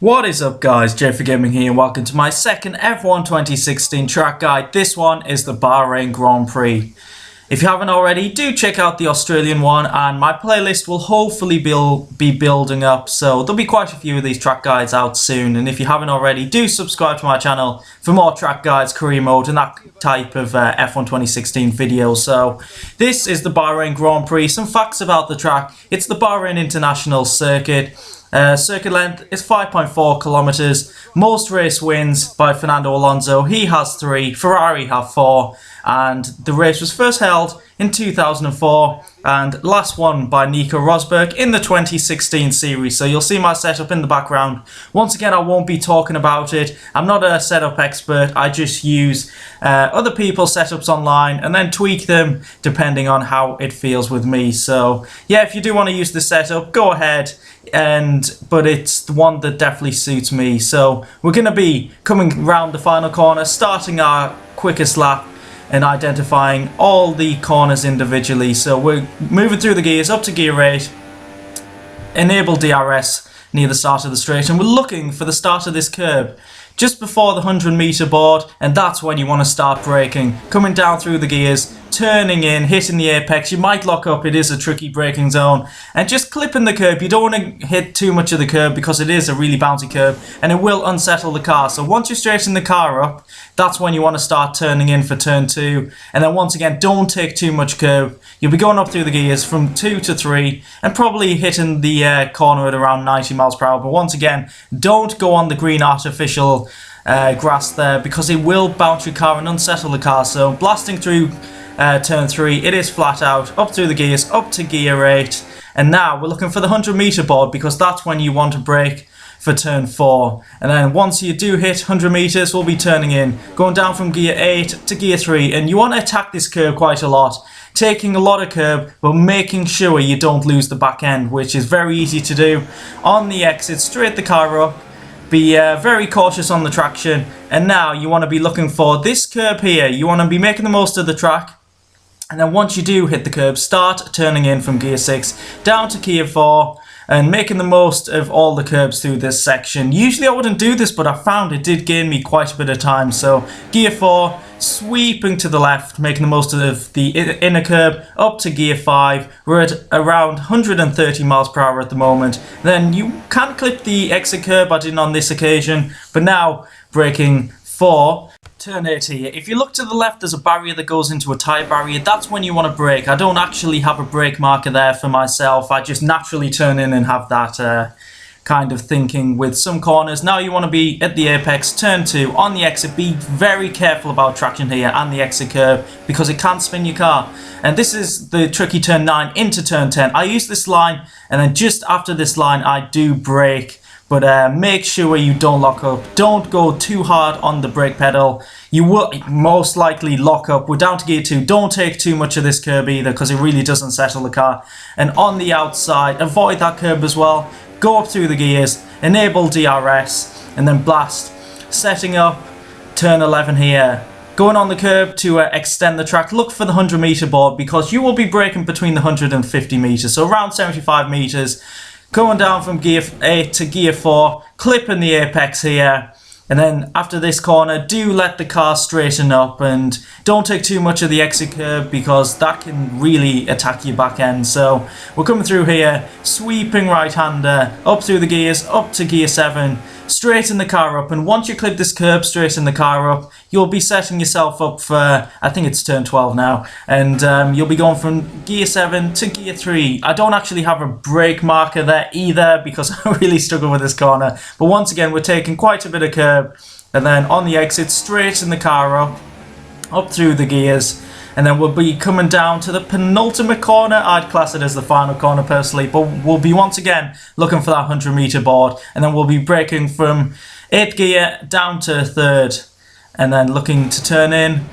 What is up guys, JayFerGaming here and welcome to my second F1 2016 track guide. This one is the Bahrain Grand Prix. If you haven't already, do check out the Australian one and my playlist will hopefully be building up, so there'll be quite a few of these track guides out soon. And if you haven't already, do subscribe to my channel for more track guides, career mode and that type of F1 2016 videos. So this is the Bahrain Grand Prix. Some facts about the track: it's the Bahrain International Circuit. Circuit length is 5.4 kilometers. Most race wins by Fernando Alonso. He has 3. Ferrari have 4. And the race was first held in 2004 and last won by Nico Rosberg in the 2016 series. So you'll see my setup in the background. Once again, I won't be talking about it. I'm not a setup expert. I just use other people's setups online and then tweak them depending on how it feels with me. So yeah, if you do want to use the setup, go ahead. But it's the one that definitely suits me. So we're going to be coming round the final corner, starting our quickest lap and identifying all the corners individually. So we're moving through the gears up to gear 8, enable DRS near the start of the straight, and we're looking for the start of this curb just before the 100-meter board, and that's when you want to start braking, coming down through the gears, turning in, hitting the apex. You might lock up, it is a tricky braking zone, and just clipping the curb. You don't want to hit too much of the curb because it is a really bouncy curb and it will unsettle the car. So once you straighten the car up, that's when you want to start turning in for turn 2, and then once again, don't take too much curb. You'll be going up through the gears from 2 to 3 and probably hitting the corner at around 90 miles per hour. But once again, don't go on the green artificial grass there because it will bounce your car and unsettle the car. So blasting through turn 3, it is flat out, up through the gears, up to gear 8, and now we're looking for the 100-meter board because that's when you want to brake for turn 4. And then once you do hit 100 meters, we'll be turning in, going down from gear 8 to gear 3, and you want to attack this curb quite a lot, taking a lot of curb but making sure you don't lose the back end, which is very easy to do. On the exit, straight the car up, be very cautious on the traction, and now you want to be looking for this curb here. You want to be making the most of the track, and then once you do hit the curb, start turning in from gear 6 down to gear 4 and making the most of all the curbs through this section. Usually I wouldn't do this, but I found it did gain me quite a bit of time. So gear 4, sweeping to the left, making the most of the inner curb, up to gear 5. We're at around 130 miles per hour at the moment. Then you can clip the exit curb. I didn't on this occasion, but now braking for turn 8 here. If you look to the left, there's a barrier that goes into a tyre barrier. That's when you want to brake. I don't actually have a brake marker there for myself. I just naturally turn in and have that kind of thinking with some corners. Now you want to be at the apex, turn 2. On the exit, be very careful about traction here and the exit curve because it can spin your car. And this is the tricky turn 9 into turn 10. I use this line, and then just after this line I do brake. But make sure you don't lock up. Don't go too hard on the brake pedal. You will most likely lock up. We're down to gear 2. Don't take too much of this curb either because it really doesn't settle the car. And on the outside, avoid that curb as well. Go up through the gears, enable DRS, and then blast. Setting up turn 11 here. Going on the curb to extend the track. Look for the 100-meter board because you will be braking between the 150 meters. So around 75 meters. Going down from gear 8 to gear 4, clipping the apex here, and then after this corner, do let the car straighten up and don't take too much of the exit curb because that can really attack your back end. So we're coming through here, sweeping right-hander, up through the gears, up to gear 7, straighten the car up, and once you clip this curb, straighten the car up, you'll be setting yourself up for, I think it's turn 12 now, and you'll be going from gear 7 to gear 3. I don't actually have a brake marker there either because I really struggle with this corner, but once again we're taking quite a bit of curb, and then on the exit, straighten the car up through the gears, and then we'll be coming down to the penultimate corner. I'd class it as the final corner personally, but we'll be once again looking for that 100-meter board, and then we'll be braking from 8th gear down to 3rd, and then looking to turn in,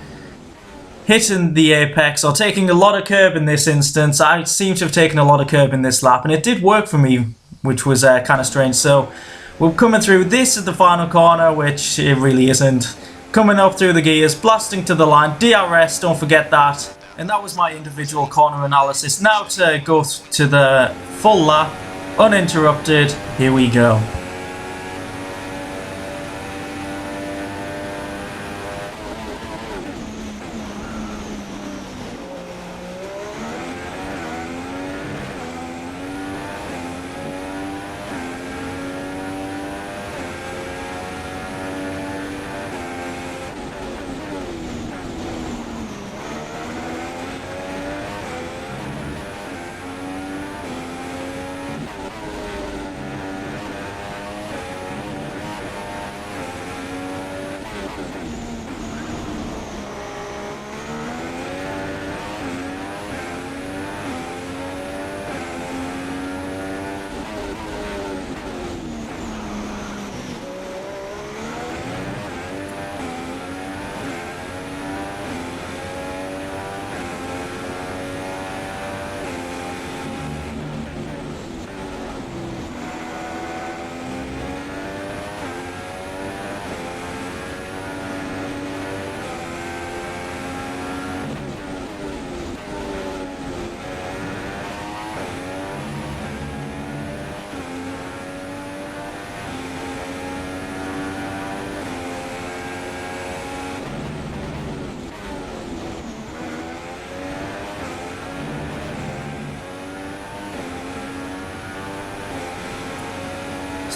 hitting the apex, or taking a lot of curb in this instance. I seem to have taken a lot of curb in this lap, and it did work for me, which was kind of strange. So we're coming through. This is the final corner, which it really isn't. Coming up through the gears, blasting to the line, DRS, don't forget that. And that was my individual corner analysis. Now to go to the full lap, uninterrupted, here we go.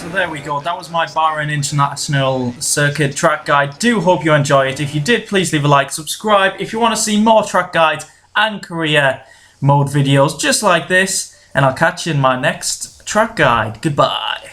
So there we go, that was my Bahrain International Circuit track guide. Do hope you enjoy it. If you did, please leave a like, subscribe if you want to see more track guides and career mode videos just like this. And I'll catch you in my next track guide. Goodbye.